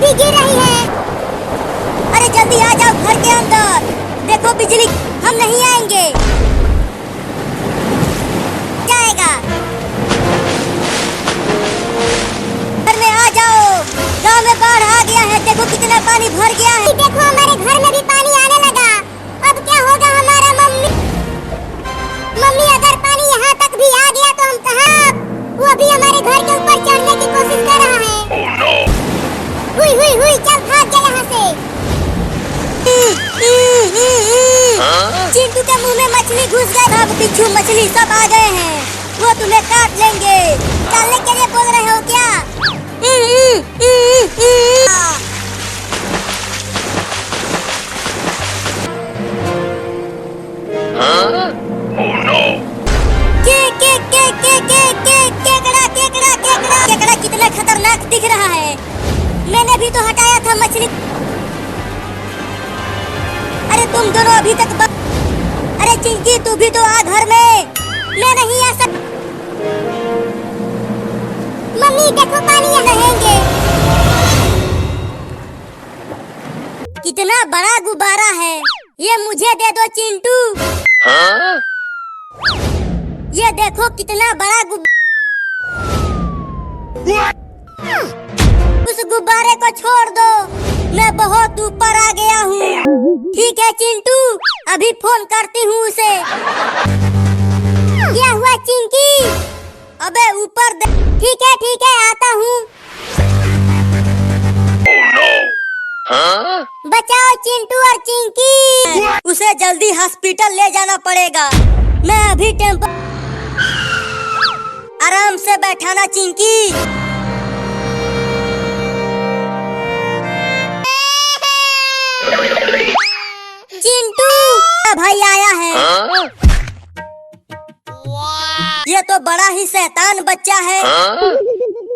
बिजली गिर रही है। अरे जल्दी आ जाओ घर के अंदर। देखो बिजली, हम नहीं आएंगे। जाएगा। घर में आ जाओ। गांव में बाढ़ आ गया है। देखो कितना पानी भर गया है। देखो हमारे घर में भी पानी आने लगा। अब क्या होगा हमारा? मम्मी अगर पानी यहाँ तक भी आ गया तो हम कहाँ? वो अभी हमारे घर के ऊपर चढ़ने की कोशिश कर रहा है। हुई चल भाग जा यहाँ से। चिंटू के मुंह में मछली घुस गई। भाग बिच्छू मछली सब आ गए हैं। वो तुम्हें काट लेंगे। चलने के लिए बोल रहे हो क्या? केकड़ा कितना खतरनाक दिख रहा है। मैंने भी तो हटाया था मछली। अरे तुम दोनों अभी तक अरे चिंकी तू भी तो आ घर में। मैं नहीं आ सकता। मम्मी देखो पानी यहाँ रहेंगे। कितना बड़ा गुब्बारा है। ये मुझे दे दो चिंटू। ये देखो कितना बड़ा उस गुब्बारे को छोड़ दो। मैं बहुत ऊपर आ गया हूँ। ठीक है चिंटू, अभी फोन करती हूँ उसे। क्या हुआ चिंकी? अबे ऊपर ठीक है आता हूँ। बचाओ चिंटू और चिंकी। उसे जल्दी हॉस्पिटल ले जाना पड़ेगा। मैं अभी टेम्पो आराम से बैठाना चिंकी। चिंटू भाई आया है। ये तो बड़ा ही शैतान बच्चा है।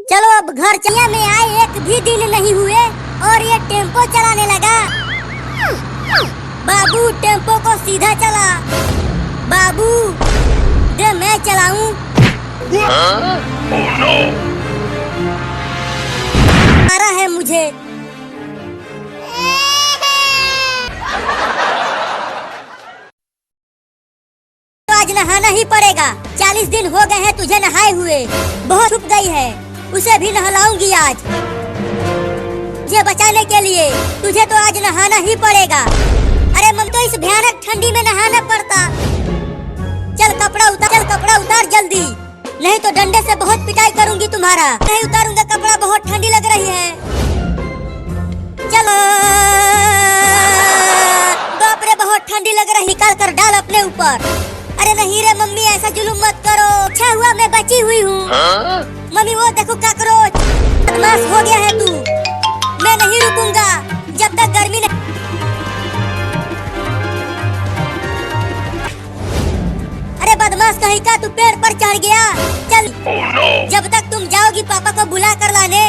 चलो अब घर चलिए। में आए एक भी दिन नहीं हुए और ये टेम्पो चलाने लगा। बाबू टेम्पो को सीधा चला। बाबू दे मैं चलाऊं। मारा है मुझे। तो आज नहाना ही पड़ेगा। 40 दिन हो गए हैं तुझे नहाए हुए। बहुत छुप गई है। उसे भी नहलाऊंगी आज। तुझे बचाने के लिए तुझे तो आज नहाना ही पड़ेगा। अरे मम तो इस भयानक ठंडी में नहाना पड़ता। चल कपड़ा उतार जल्दी, नहीं तो डंडे से बहुत पिटाई करूंगी तुम्हारा। नहीं उतारूंगा कपड़ा, बहुत ठंडी लग रही है। चलो बाप रे बहुत ठंडी लग रही। निकाल कर डाल अपने ऊपर। अरे नहीं रे मम्मी ऐसा जुलूम मत करो। अच्छा हुआ मैं बची हुई हूँ। मम्मी वो देखो काकरोच। बदमाश हो गया है तू। मैं नहीं रुकूंगा जब तक गर्मी नहीं। अरे बदमाश कहीं का तू पेड़ पर चढ़ गया। चल जब तक तुम जाओगी पापा को बुला कर लाने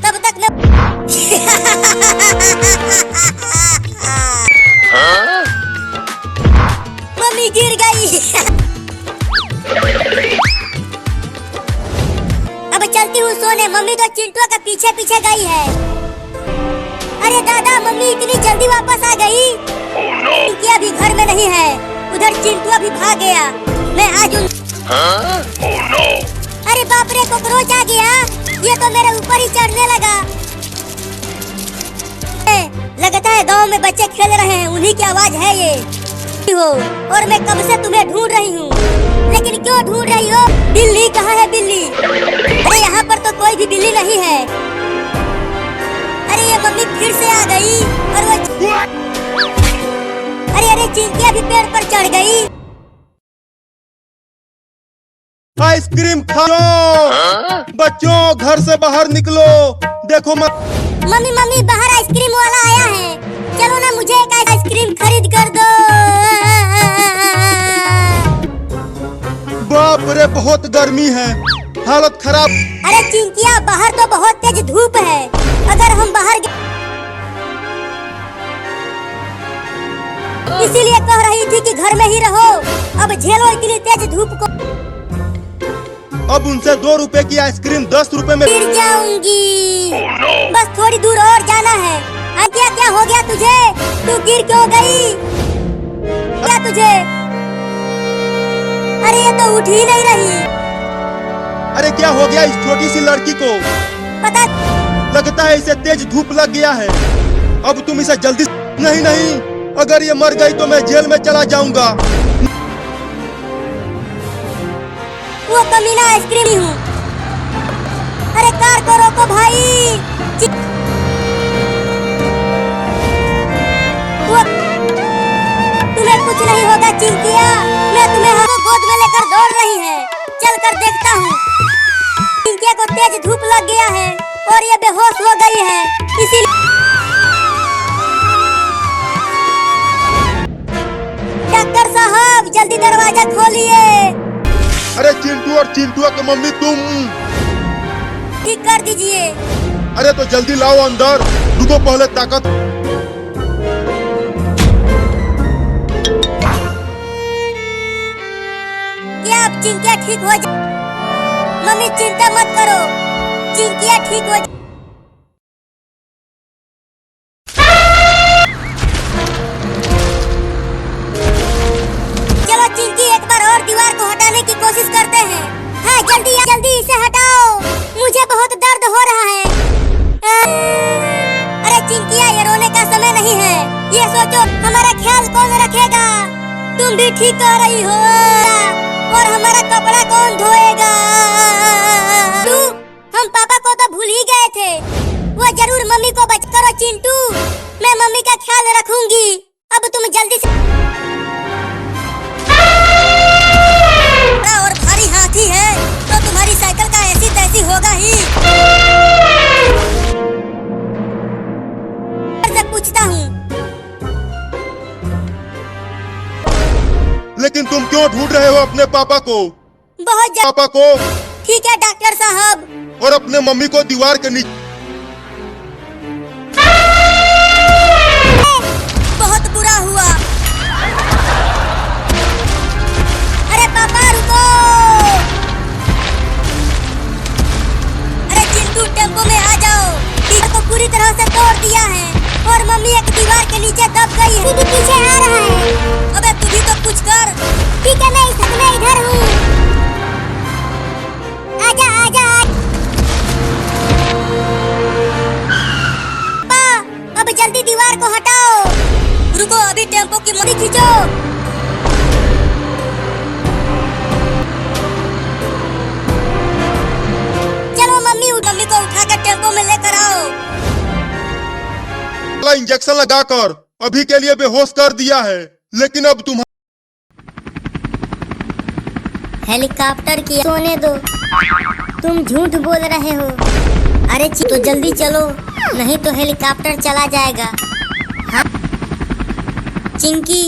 तब तक मैं मम्मी गिर गई। अब चलती हूँ सोने। मम्मी तो चिंटू के पीछे पीछे गई है। अरे दादा मम्मी इतनी जल्दी वापस आ गई। चिंटू अभी घर में नहीं है। उधर चिंटू अभी भाग गया। मैं आज अरे बाप रे कॉकरोच आ गया। ये तो मेरे ऊपर ही चढ़ने लगा। लगता है गांव में बच्चे खेल रहे हैं, उन्हीं की आवाज है ये हो। और मैं कब से तुम्हें ढूंढ रही हूँ। लेकिन क्यों ढूंढ रही हो? बिल्ली कहाँ है बिल्ली? अरे यहाँ पर तो कोई भी बिल्ली नहीं है। अरे ये मम्मी फिर से आ गई। और वो अरे चिंकी अभी पेड़ पर चढ़ गई। आइसक्रीम खाओ। बच्चों घर से बाहर निकलो। देखो मम्मी बाहर आइसक्रीम वाला आया है। चलो ना मुझे एक आइसक्रीम खरीद कर दो। बाप रे बहुत गर्मी है, हालत खराब। अरे चिंकिया बाहर तो बहुत तेज धूप है। अगर हम बाहर इसीलिए कह रही थी कि घर में ही रहो। अब झेलो इतनी तेज धूप को। अब उनसे 2 रुपए की आइसक्रीम 10 रुपए में गिर जाऊंगी। बस थोड़ी दूर और जाना है। क्या क्या हो गया तुझे? तू गिर क्यों गई? क्या तुझे? अरे ये तो उठ ही नहीं रही। अरे क्या हो गया इस छोटी सी लड़की को? पता लगता है इसे तेज धूप लग गया है। अब तुम इसे जल्दी नहीं नहीं, अगर ये मर गई तो मैं जेल में चला जाऊंगा। वो कमीना आइसक्रीम ही हूँ। अरे कार को रोको भाई। तुम्हें कुछ नहीं होगा चिंकिया, मैं तुम्हें गोद में लेकर दौड़ रही है। चल कर देखता हूँ। चिंकिया को तेज धूप लग गया है और ये बेहोश हो गई है, इसीलिए डॉक्टर साहब जल्दी दरवाजा खोलिए। अरे चिंटू और चिंटुआ की मम्मी तुम ठीक कर दीजिए। अरे तो जल्दी लाओ अंदर। रुको पहले ताकत। क्या अब चिंकिया ठीक हो जाए? मम्मी चिंता मत करो, चिंकिया ठीक हो चलो चिंकी एक बार और दीवार को हटाने की कोशिश करते हैं। हाँ जल्दी जल्दी इसे हटाओ, मुझे बहुत दर्द हो रहा है। अरे चिंकिया ये रोने का समय नहीं है। ये सोचो हमारा ख्याल कौन रखेगा? तुम भी ठीक कह रही हो। और हमारा कपड़ा कौन धोएगा? तू हम पापा को तो भूल ही गए थे। वो जरूर मम्मी को बच करो चिंटू, मैं मम्मी का ख्याल रखूंगी। अब तुम जल्दी से। और भारी हाथी है तो तुम्हारी साइकिल का ऐसी तैसी होगा ही। से पूछता हूँ। लेकिन तुम क्यों ढूंढ रहे हो अपने पापा को? बहुत पापा को ठीक है डॉक्टर साहब। और अपने मम्मी को दीवार के नीचे। बहुत बुरा हुआ। अरे पापा रुको। अरे चिंटू टेम्पो में आ जाओ। दीवार को पूरी तरह से तोड़ दिया है और मम्मी एक दीवार के नीचे दब गई है। दीदी पीछे आ रहा है। अबे तू भी तो कुछ कर। ठीक है मैं इधर हूँ। आजा आजा पापा अब जल्दी दीवार को हटाओ। रुको अभी टेम्पो की मरी खींचो। चलो मम्मी को उठाकर टेम्पो में लेकर आओ। इंजेक्शन लगाकर अभी के लिए बेहोश कर दिया है, लेकिन अब तुम हेलीकॉप्टर की सोने दो। तुम झूठ बोल रहे हो। अरे तो जल्दी चलो, नहीं तो हेलीकॉप्टर चला जाएगा। हाँ चिंकी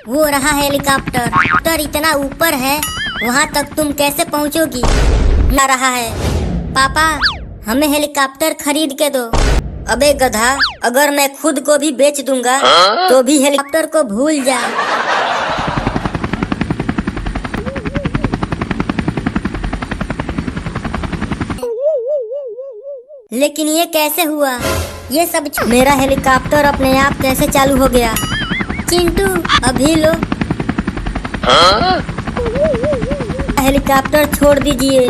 वो रहा हेलीकॉप्टर। तो इतना ऊपर है, वहाँ तक तुम कैसे पहुँचोगी? ना रहा है। पापा हमें हेलीकॉप्टर खरीद के दो। अबे गधा, अगर मैं खुद को भी बेच दूंगा तो भी हेलीकॉप्टर को भूल जा। लेकिन ये कैसे हुआ? ये सब मेरा हेलीकॉप्टर अपने आप कैसे चालू हो गया? चिंटू अभी लो। हेलीकॉप्टर छोड़ दीजिए,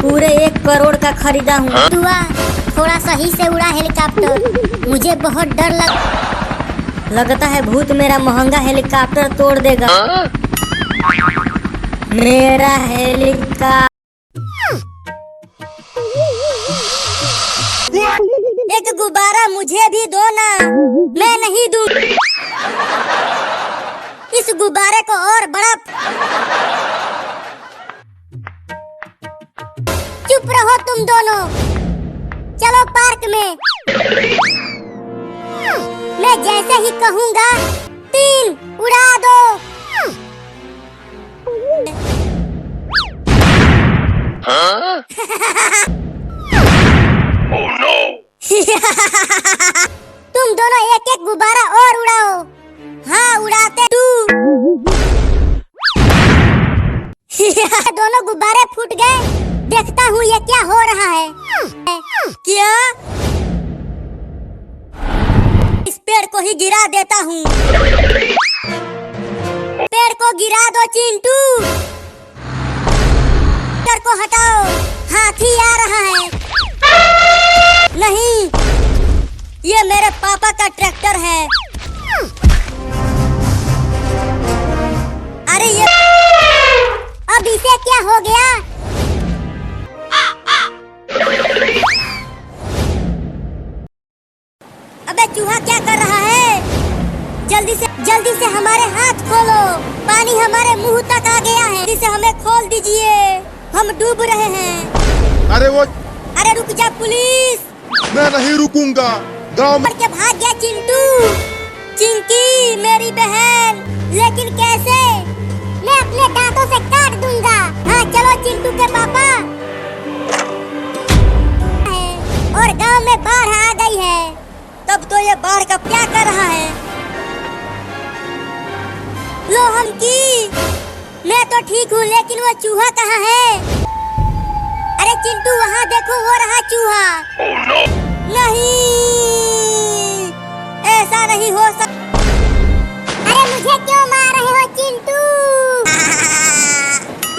पूरे 1 करोड़ का खरीदा हूँ। थोड़ा सही से उड़ा हेलीकॉप्टर, मुझे बहुत डर लगता है भूत मेरा महंगा हेलीकॉप्टर तोड़ देगा। मेरा हेलीकॉप्टर। एक गुब्बारा मुझे भी दो ना। मैं नहीं दूँ। इस गुब्बारे को और बड़ा। चुप रहो तुम दोनों, चलो पार्क में। मैं जैसे ही कहूँगा 3 उड़ा दो। Oh no! तुम दोनों एक एक गुब्बारा और उड़ाओ। हाँ उड़ाते तू। दोनों गुब्बारे फूट गए। देखता हूँ ये क्या हो रहा है। क्या को ही गिरा देता हूँ। पेड़ को गिरा दो चिंटू। पेड़ को हटाओ, हाथी आ रहा है। नहीं, ये मेरे पापा का ट्रैक्टर है। अरे ये अब इसे क्या हो गया? अबे चूहा क्या कर रहा है? जल्दी से हमारे हाथ खोलो, पानी हमारे मुंह तक आ गया है। जल्दी से हमें खोल दीजिए, हम डूब रहे हैं। अरे रुक जा पुलिस। मैं नहीं रुकूंगा। गांव में पड़ के भाग गया चिंटू। चिंकी मेरी बहन, लेकिन कैसे? मैं अपने दांतों से काट दूंगा। हाँ चलो चिंटू के पापा। और गांव में बाढ़ आ गई है। तब तो ये बाढ़ का क्या कर रहा है? लो हम की। मैं तो ठीक हूँ, लेकिन वो चूहा कहाँ है? अरे चिंटू वहाँ देखो, वो रहा चूहा। नहीं, ऐसा नहीं हो सकता। अरे मुझे क्यों मार रहे हो चिंटू?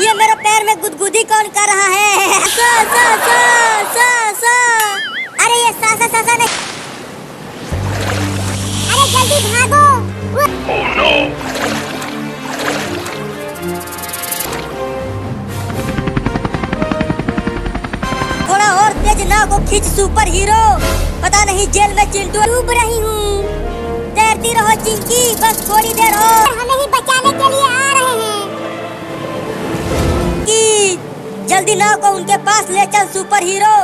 ये मेरे पैर में गुदगुदी कौन कर रहा है? सा सा सा सा सा। अरे ये सा सा सा सा नहीं। अरे जल्दी भागो। थोड़ा और तेज नाव को खींच सुपर हीरो। पता नहीं जेल में चिंटू डूब रही हूँ। तैरती रहो चिंकी, बस थोड़ी देर और। हमें ही बचाने के लिए आ रहे हैं। कि जल्दी नाव को उनके पास ले चल सुपर हीरो।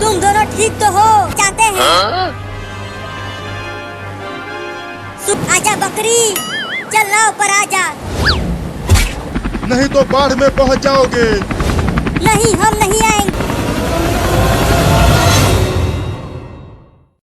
तुम दोनों ठीक तो हो? चाहते हैं? आजा बकरी, चल नाव पर आजा। नहीं तो बाढ़ में पहुंच जाओगे। नहीं, हम नहीं आएंगे।